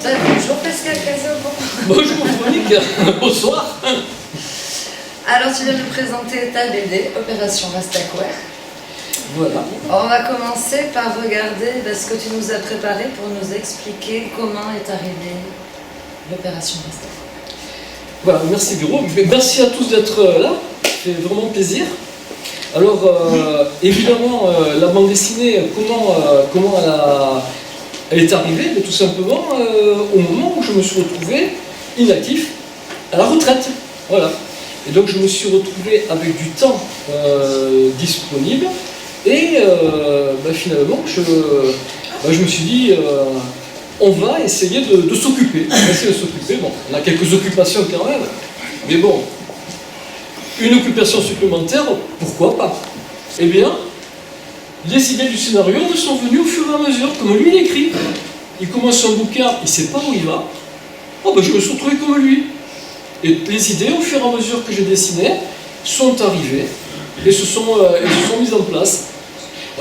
Bonjour Pascal Cazot. Bonjour Monique, bonsoir. Alors tu viens de présenter ta BD, Opération Rastaquouère. Voilà. On va commencer par regarder ce que tu nous as préparé pour nous expliquer comment est arrivée l'Opération Rastaquouère. Voilà, merci Véro. Merci à tous d'être là, ça fait vraiment plaisir. Alors, évidemment, la bande dessinée, comment elle est arrivée? Mais tout simplement au moment où je me suis retrouvé inactif, à la retraite. Voilà. Et donc je me suis retrouvé avec du temps disponible. Et finalement, je me suis dit, on va essayer de s'occuper. On va essayer de s'occuper. Bon, on a quelques occupations quand même. Mais bon, une occupation supplémentaire, pourquoi pas? Eh bien, les idées du scénario me sont venues au fur et à mesure, comme lui il écrit. Il commence son bouquin, il ne sait pas où il va. Oh ben je me suis retrouvé comme lui. Et les idées, au fur et à mesure que je dessinais, sont arrivées et se sont mises en place.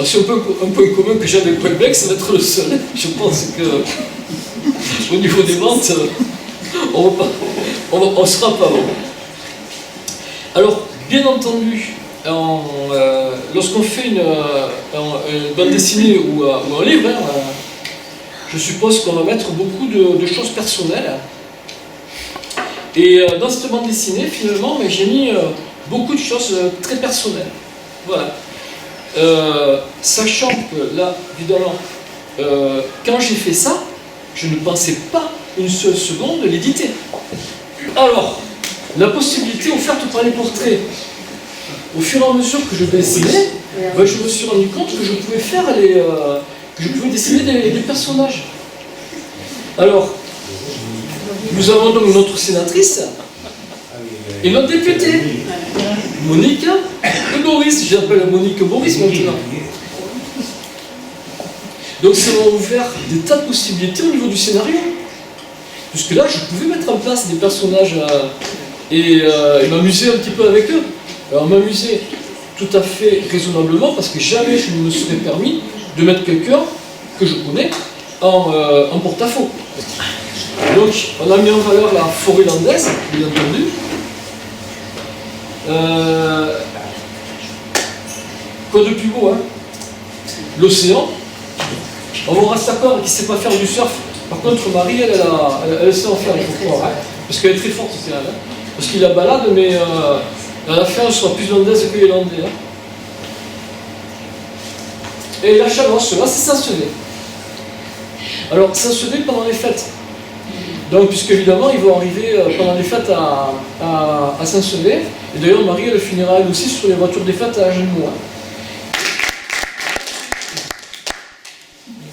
C'est un point commun que j'ai avec Québec, c'est d'être le seul. Je pense que au niveau des ventes, on ne sera pas bon. Alors, bien entendu, lorsqu'on fait une bande dessinée ou un livre, je suppose qu'on va mettre beaucoup de choses personnelles. Et dans cette bande dessinée, finalement, j'ai mis beaucoup de choses très personnelles. Voilà. Sachant que là, évidemment, quand j'ai fait ça, je ne pensais pas une seule seconde l'éditer. Alors, la possibilité offerte par les portraits, au fur et à mesure que je dessinais, je me suis rendu compte que je pouvais dessiner des personnages. Alors, nous avons donc notre sénatrice et notre députée, Monique et Boris. J'appelle Monique Boris maintenant. Donc ça m'a ouvert des tas de possibilités au niveau du scénario. Puisque là, je pouvais mettre en place des personnages et m'amuser un petit peu avec eux. Alors m'amuser tout à fait raisonnablement, parce que jamais je ne me serais permis de mettre quelqu'un que je connais en porte-à-faux. Donc, on a mis en valeur la forêt landaise, bien entendu. Quoi de plus beau, hein? L'océan. On va rester d'accord qui ne sait pas faire du surf. Par contre, Marie, elle sait en faire, il faut croire. Hein? Parce qu'elle est très forte, c'est elle. Hein? Parce qu'il la balade, mais à la fin, elle sera plus landaise que les landais. Hein? Et la Chalosse, là, c'est Sancenet. Alors, Sancenet pendant les fêtes. Donc, puisque évidemment, ils vont arriver pendant les fêtes à Sancenet. Et d'ailleurs, Marie, elle finira elle aussi sur les voitures des fêtes à Agenmois.